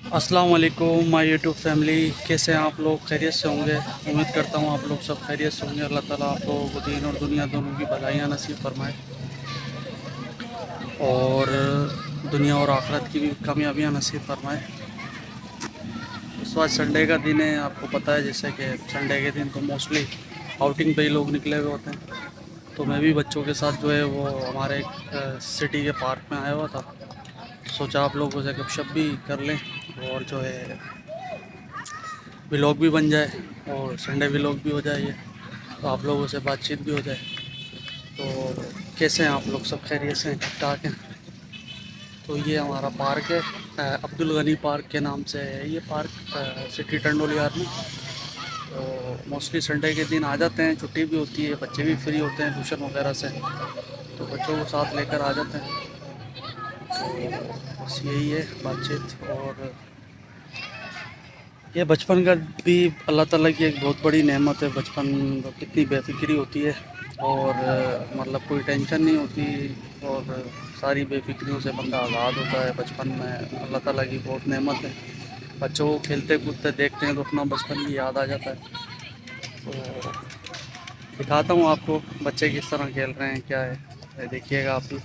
अस्सलाम वालेकुम my YouTube family. कैसे हैं आप लोग? खैरियत से होंगे। उम्मीद करता हूँ आप लोग सब खैरियत से होंगे। अल्लाह ताला आप लोगों को दीन और दुनिया दोनों की भलाइयाँ नसीब फरमाए और दुनिया और आखिरत की भी कामयाबियाँ नसीब फरमाए। इस आज संडे का दिन है, आपको पता है जैसे कि संडे के दिन तो मोस्टली आउटिंग पे ही लोग निकले हुए होते हैं। तो मैं भी बच्चों के साथ जो है वो हमारे एक सिटी के पार्क में आया हुआ था। सोचा आप लोगों से गपशप भी कर लें और जो है व्लॉग भी बन जाए और संडे व्लॉग भी हो जाए ये, तो आप लोगों से बातचीत भी हो जाए। तो कैसे हैं आप लोग? सब खैरियत से हैं? ठीक ठाक हैं? तो ये हमारा पार्क है, अब्दुल गनी पार्क के नाम से है ये पार्क, सिटी टंडोलियार में। तो मोस्टली संडे के दिन आ जाते हैं, छुट्टी भी होती है, बच्चे भी फ्री होते हैं ट्यूशन वगैरह से, तो बच्चों को साथ लेकर आ जाते हैं। तो बस यही है बातचीत। और ये बचपन का भी अल्लाह ताला की एक बहुत बड़ी नेमत है। बचपन कितनी बेफिक्री होती है और मतलब कोई टेंशन नहीं होती और सारी बेफिक्रियों से बंदा आज़ाद होता है बचपन में। अल्लाह ताला की बहुत नेमत है। बच्चों को खेलते कूदते देखते हैं तो अपना बचपन भी याद आ जाता है। तो दिखाता हूँ आपको बच्चे किस तरह खेल रहे हैं, क्या है, ये देखिएगा आप भी।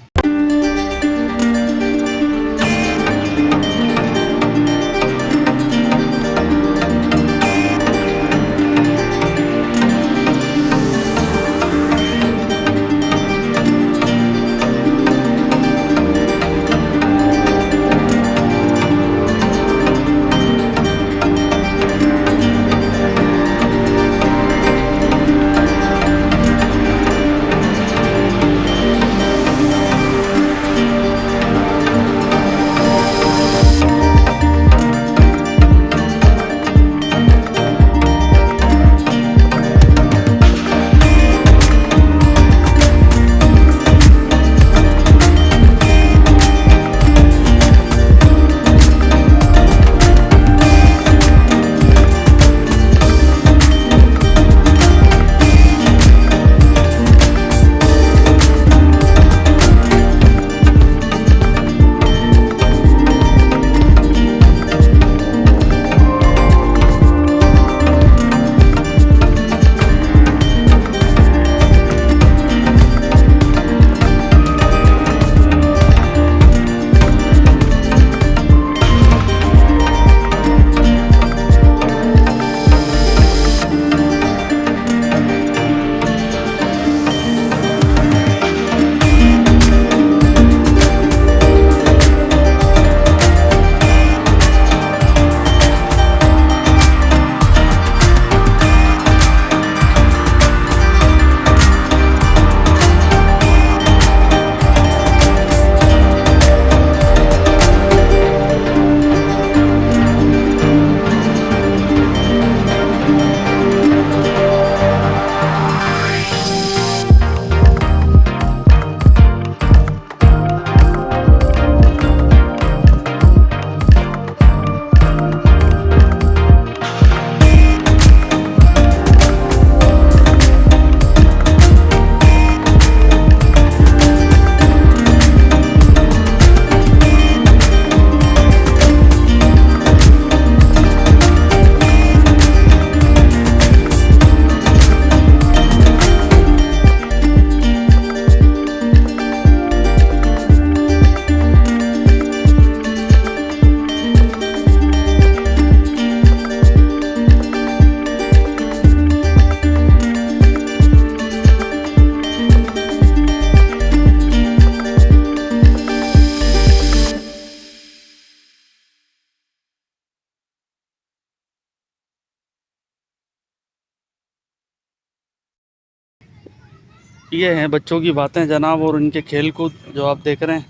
ये हैं बच्चों की बातें जनाब और उनके खेल कूद जो आप देख रहे हैं।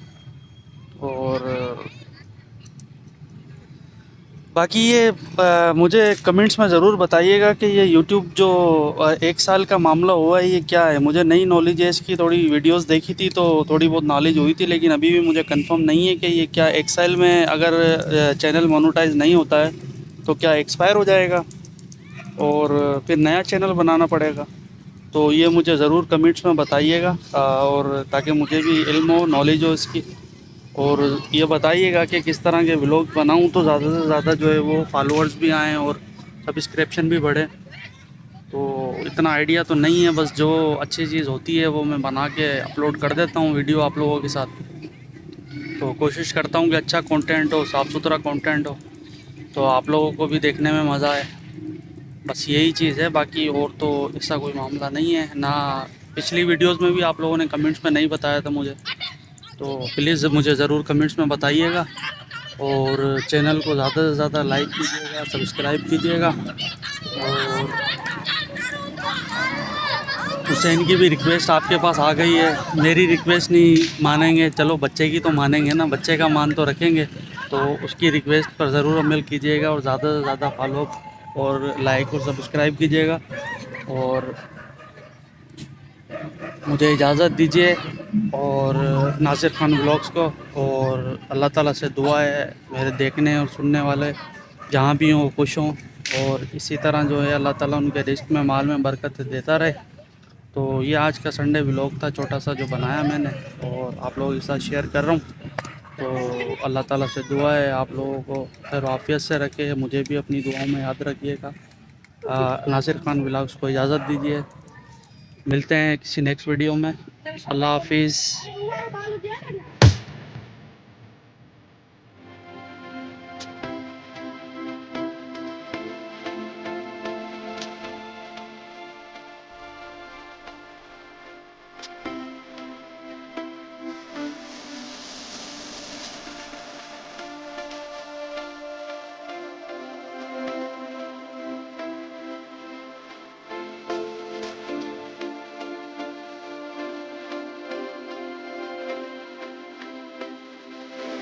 और बाकी ये मुझे कमेंट्स में ज़रूर बताइएगा कि ये यूट्यूब जो 1 साल का मामला हुआ है ये क्या है। मुझे नई नॉलेज है इसकी, थोड़ी वीडियोस देखी थी तो थोड़ी बहुत नॉलेज हुई थी, लेकिन अभी भी मुझे कंफर्म नहीं है कि ये क्या 1 साल में अगर चैनल मोनेटाइज नहीं होता है तो क्या एक्सपायर हो जाएगा और फिर नया चैनल बनाना पड़ेगा। तो ये मुझे ज़रूर कमेंट्स में बताइएगा और ताकि मुझे भी इल्म हो, नॉलेज हो इसकी। और ये बताइएगा कि किस तरह के व्लॉग बनाऊं तो ज़्यादा से ज़्यादा जो है वो फॉलोअर्स भी आएँ और सब्सक्रिप्शन भी बढ़े। तो इतना आइडिया तो नहीं है, बस जो अच्छी चीज़ होती है वो मैं बना के अपलोड कर देता हूँ वीडियो आप लोगों के साथ। तो कोशिश करता हूँ कि अच्छा कंटेंट हो, साफ़ सुथरा कंटेंट हो, तो आप लोगों को भी देखने में मज़ा आए। बस यही चीज़ है, बाकी और तो ऐसा कोई मामला नहीं है ना। पिछली वीडियोस में भी आप लोगों ने कमेंट्स में नहीं बताया था मुझे, तो प्लीज़ मुझे ज़रूर कमेंट्स में बताइएगा। और चैनल को ज़्यादा से ज़्यादा लाइक कीजिएगा, सब्सक्राइब कीजिएगा। और हुसैन की भी रिक्वेस्ट आपके पास आ गई है, मेरी रिक्वेस्ट नहीं मानेंगे, चलो बच्चे की तो मानेंगे ना, बच्चे का मान तो रखेंगे। तो उसकी रिक्वेस्ट पर ज़रूर अमल कीजिएगा और ज़्यादा से ज़्यादा फॉलो और लाइक और सब्सक्राइब कीजिएगा। और मुझे इजाज़त दीजिए और नासिर खान व्लॉग्स को। और अल्लाह ताला से दुआ है मेरे देखने और सुनने वाले जहाँ भी हों खुश हों, और इसी तरह जो है अल्लाह ताला उनके रिस्क में माल में बरकत देता रहे। तो ये आज का संडे व्लॉग था, छोटा सा जो बनाया मैंने और आप लोगों के साथ शेयर कर रहा हूँ। तो अल्लाह ताला से दुआ है आप लोगों को खैर आफियत से रखे, मुझे भी अपनी दुआओं में याद रखिएगा। नासिर खान व्लॉग्स को इजाज़त दीजिए, मिलते हैं किसी नेक्स्ट वीडियो में। अल्लाह हाफिज़।